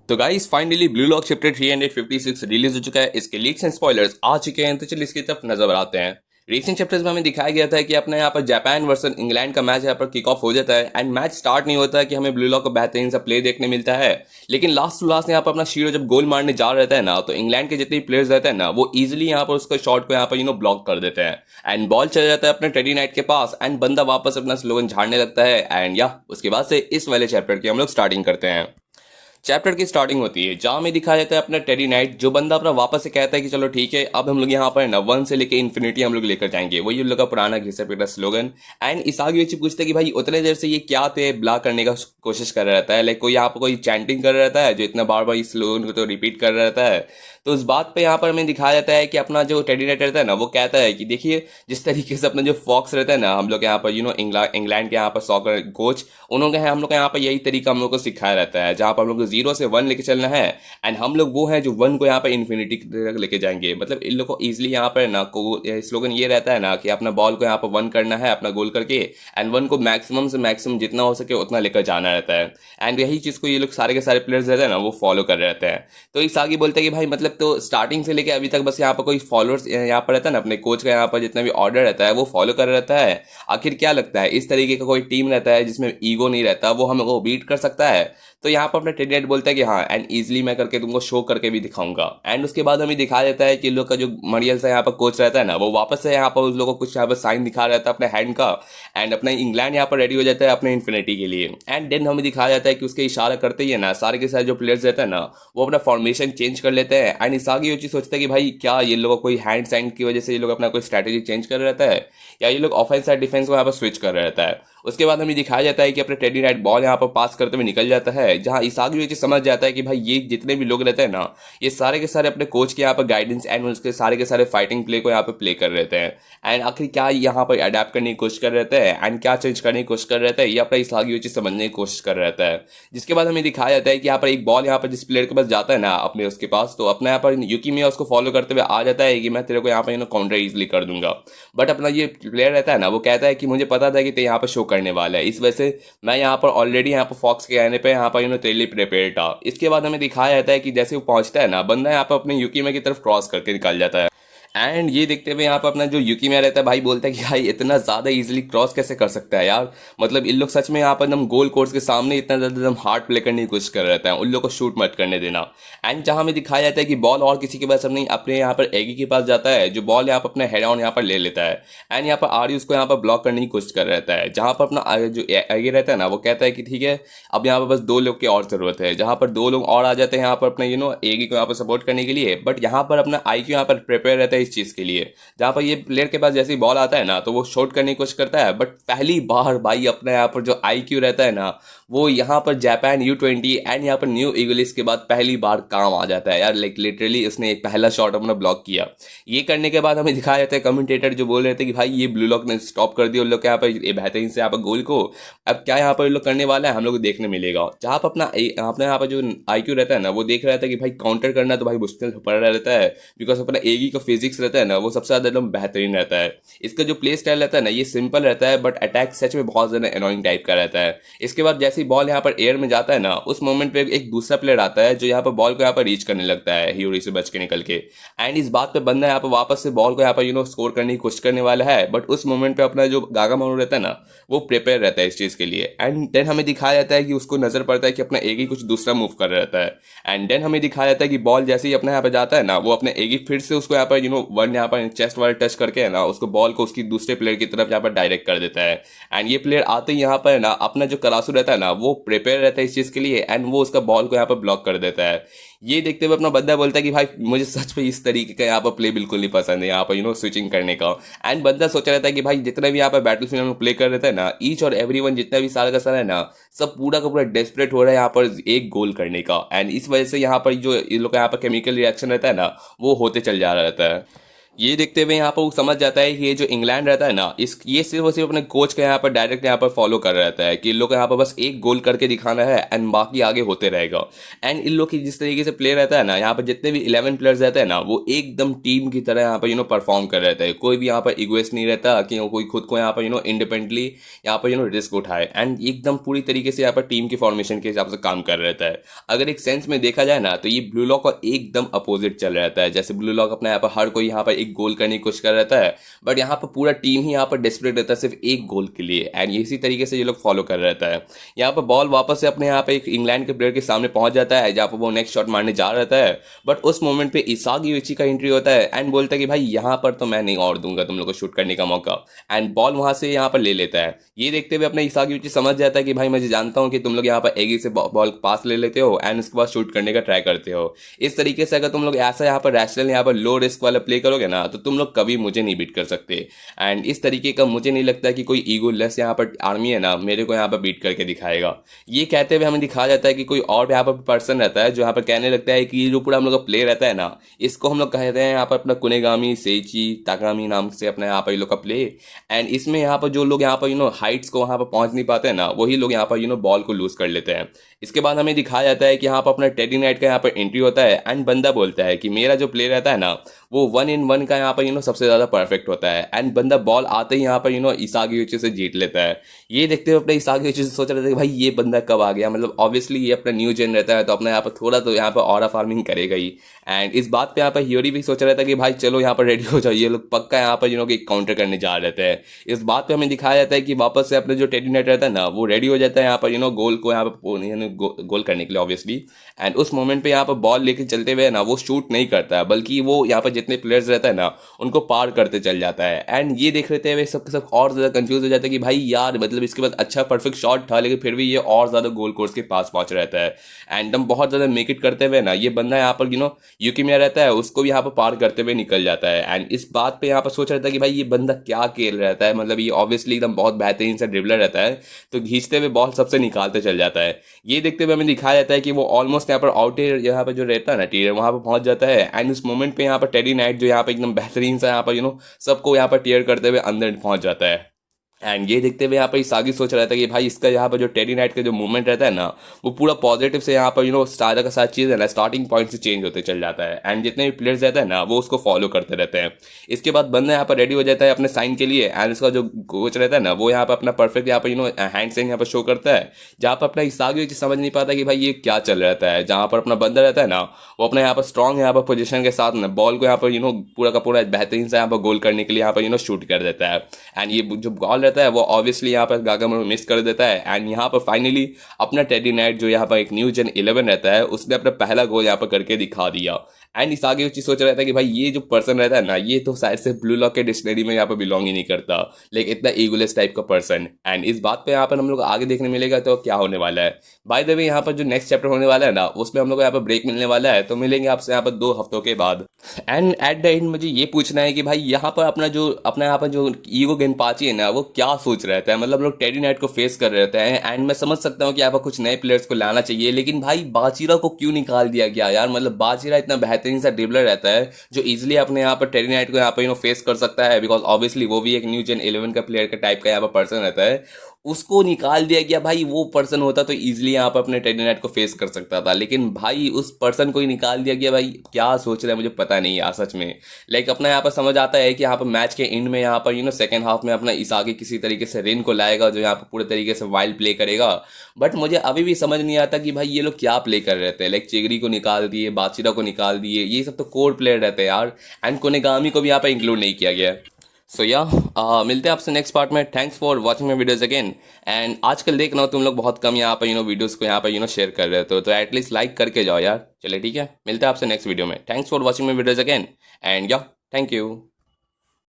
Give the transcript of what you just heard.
तो guys finally blue lock chapter 356 release हो चुका है। इसके लीक्स एंड स्पॉयलर्स आ चुके हैं, तो चलिए इसकी तरफ नजर आते हैं। रिसेंट चैप्टर्स में हमें दिखाया गया था कि अपने यहाँ पर जापान वर्सेस इंग्लैंड का मैच यहाँ पर किक ऑफ हो जाता है एंड मैच स्टार्ट नहीं होता है कि हमें ब्लू लॉक का बेहतरीन सा प्ले देखने मिलता है। लेकिन लास्ट टू लास्ट यहाँ पर अपना शीरो जब गोल मारने जा रहता है ना, तो इंग्लैंड के जितने प्लेयर्स रहते हैं ना, वो इजिली यहाँ पर उसका शॉट को यहाँ पर ब्लॉक कर देते हैं एंड बॉल चला जाता है अपने टेडी नाइट के पास एंड बंदा वापस अपना स्लोगन झाड़ने लगता है। एंड या उसके बाद से इस वाले चैप्टर की हम लोग स्टार्टिंग करते हैं। चैप्टर की स्टार्टिंग होती है जहां में दिखाया जाता है अपना टेडी नाइट, जो बंदा अपना वापस से कहता है कि चलो ठीक है, अब हम लोग यहाँ पर ना 1 से लेके इन्फिनिटी हम लोग लेकर जाएंगे। वही उन लोग का पुराना घिसा पिटा स्लोगन। एंड इस आगे बच्चे पूछते हैं कि भाई उतने देर से ये क्या थे ब्लॉक करने का कोशिश कर रहा रहता है, लाइक कोई यहाँ पर कोई चैंटिंग कर रहा रहता है जो इतना बार बार इस स्लोगन को तो रिपीट कर रहा रहता है। तो उस बात पे यहाँ पर हमें दिखाया जाता है कि अपना जो टेडी नाइट रहता है ना, वो कहता है कि देखिए जिस तरीके से अपना जो फॉक्स रहता है ना, हम लोग यहाँ पर इंग्लैंड के यहाँ पर सॉकर कोच उन्होंने हम लोग यहाँ पर यही तरीका हम लोग को सिखाया रहता है, जहाँ पर हम लोग को 0 से 1 लेके चलना है एंड हम लोग वो हैं जो 1 को यहाँ पर इन्फिनिटी तक लेके जाएंगे। मतलब इन लोग को इजिली यहाँ पर ना स्लोगन ये रहता है ना कि अपना बॉल को यहाँ पर 1 करना है अपना गोल करके एंड 1 को मैक्सिमम से मैक्सिमम जितना हो सके उतना लेकर जाना रहता है। एंड यही चीज़ को ये लोग सारे के सारे प्लेयर्स रहते हैं ना, वो फॉलो कर रहे रहते हैं। तो इस आगे बोलते हैं कि भाई मतलब तो स्टार्टिंग से लेके अभी तक बस यहाँ पर कोई फॉलोअर्स यहाँ पर रहता है ना, अपने कोच का यहाँ पर जितना भी ऑर्डर रहता है वो फॉलो कर रहता है। आखिर क्या लगता है इस तरीके का कोई टीम रहता है जिसमें ईगो नहीं रहता, वो हमको बीट कर सकता है? तो यहाँ पर अपना टेडी बोलता है कि हाँ एंड इजिली मैं करके तुमको शो करके भी दिखाऊंगा। एंड उसके बाद हमें दिखाया जाता है कि लोग का जो मरियल सा यहाँ पर कोच रहता है ना, वो वापस से यहाँ पर उस लोगों को कुछ यहाँ पर साइन दिखा रहता है अपने हैंड का एंड अपना इंग्लैंड यहाँ पर रेडी हो जाता है अपने इन्फिनिटी के लिए। एंड देन हमें दिखाया जाता है कि उसके इशारा करते ही है ना, सारे के सारे जो प्लेयर्स रहते हैं ना, वो अपना फॉर्मेशन चेंज कर लेते हैं। एंड इस आगे ये चीज सोचते हैं कि भाई क्या ये लोग कोई हैंड साइन की वजह से ये लोग अपना कोई स्ट्रैटेजी चेंज कर रहता है, या ये लोग ऑफेंस और डिफेंस को यहाँ पर स्विच कर रहता है। उसके बाद हमें दिखाया जाता है कि अपने टेडी नाइट बॉल यहाँ पर पास करते हुए निकल जाता है, जहां इसागी ये चीज समझ जाता है कि भाई ये जितने भी लोग रहते हैं ना, ये सारे के सारे अपने कोच के यहाँ पर गाइडेंस एंड उसके सारे के सारे फाइटिंग प्ले को यहाँ पे प्ले कर रहते हैं। एंड आखिर क्या यहाँ पर अडेप्ट करने की कोशिश कर रहते हैं एंड क्या चेंज करने की कोशिश कर रहता है, ये अपना इसागी ये चीज समझने की कोशिश कर रहता है। जिसके बाद हमें दिखाया जाता है कि यहाँ पर एक बॉल यहाँ पर जिस प्लेयर के पास जाता है ना अपने उसके पास, तो अपना यहाँ पर यूकी में उसको फॉलो करते हुए आ जाता है कि मैं तेरे को यहाँ पर काउंटर इजिली कर दूंगा। बट अपना ये प्लेयर रहता है ना, वो कहता है कि मुझे पता था कि ते यहाँ पर शो करने वाला है, इस वजह से मैं यहाँ पर ऑलरेडी यहाँ पर फॉक्स के आने पे यहाँ पर तेरे लिए प्रिपेयर था। इसके बाद हमें दिखाया जाता है कि जैसे वो पहुंचता है ना, बंदा यहाँ पर अपने यूकी में की तरफ क्रॉस करके निकल जाता है। एंड ये देखते हुए यहाँ पर अपना जो यूकी में रहता है भाई बोलता है कि भाई इतना ज्यादा इजीली क्रॉस कैसे कर सकता है यार, मतलब इन लोग सच में यहाँ पर एकदम गोल कोर्स के सामने इतना ज्यादा एकदम हार्ड प्ले करने की कोशिश कर रहे हैं, उन लोग को शूट मत करने देना। एंड जहां हमें दिखाया जाता है कि बॉल और किसी के पास नहीं अपने यहाँ पर एगी के पास जाता है, जो बॉल यहाँ पर अपने हेड ऑन यहाँ पर ले लेता है एंड यहाँ पर आरी उसको यहाँ पर ब्लॉक करने की कोशिश कर रहता है। जहां पर अपना जो एगी रहता है ना, वो कहता है कि ठीक है अब यहाँ पर बस 2 लोग की और जरूरत है, जहां पर 2 लोग और आ जाते हैं यहाँ पर अपने एगी को यहाँ पर सपोर्ट करने के लिए। बट यहाँ पर अपना आईक्यू यहाँ पर प्रिपेयर रहता है इस चीज के लिए, जहां पर ये प्लेयर के पास जैसे ही बॉल आता है ना, तो वो शॉट करने की कोशिश करता है। बट पहली बार भाई अपने यहाँ पर जो आईक्यू रहता है ना, वो यहाँ पर जापान U20 एंड यहाँ पर न्यू ईगलिस के बाद पहली बार काम आ जाता है यार, लाइक लिटरली उसने एक पहला शॉट अपना ब्लॉक किया। ये करने के बाद हमें दिखाया जाता है कमेंटेटर जो बोल रहे थे कि भाई ये ब्लू लॉक ने स्टॉप कर दिया उन लोग के यहाँ पर ये बेहतरीन से यहाँ पर गोल को, अब क्या यहाँ पर लोग करने वाला है हम लोग को देखने मिलेगा। जहाँ पर अपना यहाँ पर जो आईक्यू रहता है ना, वो देख रहा था कि भाई काउंटर करना तो भाई मुश्किल पड़ रहा रहता है, बिकॉज अपना एगी का फिजिक्स रहता है ना, वो सबसे ज्यादा एकदम बेहतरीन रहता है। इसका जो प्ले स्टाइल रहता है ना, ये सिंपल रहता है बट अटैक सच में बहुत ज्यादा एनोइंग टाइप का रहता है। इसके बाद जैसे ही बॉल यहाँ पर एयर में जाता है ना, उस मोमेंट पे एक दूसरा प्लेयर आता है जो यहाँ पर बॉल को यहाँ पर रीच करने लगता है ह्यूरी से बच के निकल के। एंड इस बात पे बंदा यहाँ पर वापस से बॉल को यहाँ पर स्कोर करने की कोशिश करने वाला है, बट उस मोमेंट पे अपना जो गागा मानू रहता है ना, वो प्रिपेयर रहता है इस चीज के लिए। एंड देन हमें दिखाया जाता है कि उसको नजर पड़ता है कि अपना एगी कुछ दूसरा मूव कर रहता है। एंड देन हमें दिखाया जाता है कि बॉल जैसे ही अपना यहाँ पर जाता है ना, वो अपने एगी फिर से उसको यहाँ पर वन यहाँ पर चेस्ट वाला टच करके है ना, उसको बॉल को उसकी दूसरे प्लेयर की तरफ यहाँ पर डायरेक्ट कर देता है। एंड ये प्लेयर आते ही यहाँ पर ना अपना जो करासू रहता है ना, वो प्रिपेयर रहता है इस चीज के लिए एंड वो उसका बॉल को यहाँ पर ब्लॉक कर देता है। ये देखते हुए अपना बंदा बोलता है कि भाई मुझे सच में इस तरीके का यहाँ पर प्ले बिल्कुल नहीं पसंद है, यहाँ पर स्विचिंग करने का। एंड बंदा सोचा रहता है कि भाई जितना भी यहाँ पर बैटलफील्ड में प्ले कर रहता है ना, ईच और एवरीवन जितना भी सारा का सारा है ना, सब पूरा का पूरा डेस्परेट हो रहा है यहाँ पर एक गोल करने का। एंड इस वजह से यहाँ पर जो इन लोग का यहाँ पर केमिकल रिएक्शन रहता है ना, वो होते चल जा रहा रहता है। ये देखते हुए यहाँ पर वो समझ जाता है कि ये जो इंग्लैंड रहता है ना, इस ये सिर्फ और सिर्फ अपने कोच के यहाँ पर डायरेक्ट यहाँ पर फॉलो कर रहता है कि इन लोग को यहाँ पर बस एक गोल करके दिखाना है एंड बाकी आगे होते रहेगा। एंड इन लोग की जिस तरीके से प्ले रहता है ना, यहाँ पर जितने भी 11 प्लेयर्स रहते हैं ना, वो एकदम टीम की तरह यहाँ पर परफॉर्म कर रहता है। कोई भी यहाँ पर इगोइस्ट नहीं रहता कि कोई खुद को यहाँ पर इंडिपेंडेंटली यहाँ पर रिस्क उठाए, एंड एकदम पूरी तरीके से यहाँ पर टीम की फॉर्मेशन के हिसाब से काम कर रहता है। अगर एक सेंस में देखा जाए ना, तो ये ब्लू लॉक का एकदम अपोजिट चल रहता है। जैसे ब्लू लॉक अपना यहाँ पर हर कोई यहाँ पर एक गोल करने की कोशिश कर रहता है, बट यहाँ पर पूरा टीम ही यहाँ पर डेस्परेट रहता है सिर्फ एक गोल के लिए, एंड इसी तरीके से ये लोग फॉलो कर रहता है। यहाँ पर बॉल वापस से अपने यहाँ पे एक इंग्लैंड के प्लेयर के सामने पहुंच जाता है, जहाँ पर वो नेक्स्ट शॉट मारने जा रहता है, बट उस मोमेंट पे इसागी यूची का एंट्री होता है एंड बोलता है कि भाई यहाँ पर तो मैं नहीं और दूंगा तुम लोग को शूट करने का मौका, एंड बॉल वहां से यहाँ पर ले लेता है। ये देखते हुए अपने इसागी यूची समझ जाता है कि भाई मुझे जानता हूँ कि तुम लोग यहाँ पर एगी से बॉल पास ले लेते हो एंड उसके बाद शूट करने का ट्राई करते हो। इस तरीके से अगर तुम लोग ऐसा यहाँ पर रैशनल यहाँ पर लो रिस्क वाला प्ले करोगे ना, तो तुम लोग कभी मुझे नहीं बीट कर सकते। एंड इस तरीके का मुझे नहीं लगता कि कोई ईगो लेस यहाँ पर आर्मी है ना मेरे को यहाँ पर बीट करके दिखाएगा। ये कहते हुए हमें दिखाया जाता है कि कोई और यहाँ पर पर्सन रहता है जो यहाँ पर कहने लगता है कि ये जो पूरा हम लोग का प्ले रहता है ना, इसको हम लोग कहते हैं यहाँ पर अपना कुनेगामी सेची ताकामी नाम से अपना यहाँ पर ये लोग का प्ले। एंड इसमें यहाँ पर जो लोग यहाँ पर हाइट्स को वहाँ पर पहुंच नहीं पाते हैं ना, वही लोग यहाँ पर बॉल को लूज कर लेते हैं। इसके बाद हमें दिखाया जाता है कि यहाँ पर अपना टेडी नाइट का यहाँ पर एंट्री होता है एंड बंदा बोलता है कि मेरा जो प्ले रहता है ना, वो 1-in-1 का यहाँ पर सबसे ज़्यादा परफेक्ट होता है, एंड बंदा बॉल आते ही यहाँ पर इसागी यूची से जीत लेता है। ये देखते हुए अपने इसागी यूची से सोच रहे थे कि भाई ये बंदा कब आ गया, मतलब ऑब्वियसली ये अपना न्यू जेन रहता है तो अपना यहाँ पर थोड़ा तो यहाँ पर ऑरा फार्मिंग करेगा ही। एंड इस बात पे यहाँ पर ह्योरी भी सोच रहा था कि भाई चलो यहाँ पर रेडी हो जाओ, ये लोग पक्का यहाँ पर कि काउंटर करने जा रहे थे। इस बात पे हमें दिखाया जाता है कि वापस से अपने जो टेडी नाइट रहता है ना, वो रेडी हो जाता है यहाँ पर गोल को यहाँ पर गोल करने के लिए ऑब्वियसली। एंड उस मोमेंट पे यहाँ पर बॉल लेके चलते हुए ना वो शूट नहीं करता है, बल्कि वो यहाँ पर जितने प्लेयर्स रहता है ना उनको पार करते चल जाता है। एंड ये देख रहे थे सब के सब और ज़्यादा कंफ्यूज हो जाता है कि भाई यार मतलब इसके बाद अच्छा परफेक्ट शॉट था, लेकिन फिर भी ये और ज़्यादा गोल कोर्स के पास पहुंच रहता है। एंड हम बहुत ज़्यादा मेक इट करते हुए ना, ये बंदा यहाँ पर यूकीमिया रहता है उसको भी यहाँ पर पार करते हुए निकल जाता है। एंड इस बात पे यहाँ पर सोच रहा था कि भाई ये बंदा क्या खेल रहता है, मतलब ये ऑब्वियसली एकदम बहुत बेहतरीन सा ड्रिबलर रहता है, तो खींचते हुए बॉल सबसे निकालते चल जाता है। ये देखते हुए हमें दिखाया जाता है कि वो ऑलमोस्ट यहाँ पर आउटर यहाँ पर जो रहता है ना टीयर, वहाँ पर पहुंच जाता है। एंड उस मोमेंट पे यहाँ पर टेडी नाइट जो यहाँ पर एकदम बेहतरीन सा यहाँ पर सबको यहाँ पर टीयर करते हुए अंदर पहुंच जाता है। एंड ये देखते हुए यहाँ पर इसागी सोच रहा था कि भाई इसका यहाँ पर जो टेडी नाइट का जो मूवमेंट रहता है ना, वो पूरा पॉजिटिव से यहाँ पर स्टार का साथ चीज़ है ना स्टार्टिंग पॉइंट से चेंज होते चल जाता है, एंड जितने भी प्लेयर्स रहते हैं ना वो उसको फॉलो करते रहते हैं। इसके बाद बंदा यहाँ पर रेडी हो जाता है अपने साइन के लिए, एंड उसका जो कोच रहता है ना वो यहाँ पर अपना परफेक्ट यहाँ पर हैंड साइन यहाँ पर शो करता है, जहाँ पर अपना इसागी समझ नहीं पाता कि भाई ये क्या चल रहता है। जहाँ पर अपना बंदा रहता है ना, वो अपना यहाँ पर स्ट्रॉन्ग यहाँ पर पोजिशन के साथ ना बॉल को यहाँ पर पूरा का पूरा बेहतरीन से यहाँ पर गोल करने के लिए यहाँ पर शूट कर देता है। एंड ये जो बॉल रहता है वो ऑब्वियसली यहाँ पर गागामोरो मिस कर देता है। एंड यहाँ पर फाइनली अपना टेडी नाइट जो यहाँ पर एक न्यू जेन 11 रहता है, उसने अपना पहला गोल यहाँ पर करके दिखा दिया। एंड इस आगे चीज सोच रहा था कि भाई ये जो पर्सन रहता है ना, ये तो शायद से ब्लू लॉक के डिक्शनरी में यहाँ पर बिलोंग ही नहीं करता, लेकिन इतना ईगोलेस टाइप का पर्सन। एंड इस बात पे यहाँ पर हम लोग आगे देखने मिलेगा तो क्या होने वाला है। बाय द वे यहाँ पर जो नेक्स्ट चैप्टर होने वाला है ना, उसमें हम लोग को यहाँ पर ब्रेक मिलने वाला है, तो मिलेंगे आपसे यहाँ पर 2 हफ्तों के बाद। एंड एट द एंड मुझे ये पूछना है कि भाई यहाँ पर अपना यहाँ पर जो ईगो गेंदबाजी है ना, वो क्या सोच रहता है। मतलब लोग टेडी नाइट को फेस कर रहते हैं, एंड मैं समझ सकता हूँ कि यहाँ पर कुछ नए प्लेयर्स को लाना चाहिए, लेकिन भाई बाजीरा को क्यों निकाल दिया गया यार। मतलब बाजीरा इतना बेहतरीन सा ड्रिबलर रहता है जो इजीली अपने यहाँ पर टेडी नाइट को यहाँ पर फेस कर सकता है, बिकॉज ऑब्वियसली वो भी एक न्यू जेन 11 का प्लेयर का टाइप का यहाँ पर पर्सन रहता है। उसको निकाल दिया गया। भाई वो पर्सन होता तो इजीली यहाँ पर अपने टेडी नाइट को फेस कर सकता था, लेकिन भाई उस पर्सन को ही निकाल दिया गया। भाई क्या सोच रहे हैं मुझे पता नहीं यार सच में। लाइक अपना यहाँ पर समझ आता है कि यहाँ पर मैच के एंड में यहाँ पर सेकंड हाफ में अपना इसागी किसी तरीके से रेन को लाएगा जो यहाँ पर पूरे तरीके से वाइल्ड प्ले करेगा, बट मुझे अभी भी समझ नहीं आता कि भाई ये लोग क्या प्ले कर रहे थे। लाइक चिगरी को निकाल दिए, बाचिरा को निकाल दिए, ये सब तो कोर प्लेयर रहते हैं यार, एंड कोनेगामी को भी यहाँ पर इंक्लूड नहीं किया गया। सो या मिलते हैं आपसे नेक्स्ट पार्ट में। Thanks for watching my videos again. And आजकल देख रहा हूँ तुम लोग बहुत कम यहाँ पर वीडियोज़ को यहाँ पर शेयर कर रहे हो, तो एटलीस्ट लाइक करके जाओ यार। चलिए ठीक है, मिलते हैं आपसे नेक्स्ट वीडियो में। Thanks for watching my videos again and या थैंक यू।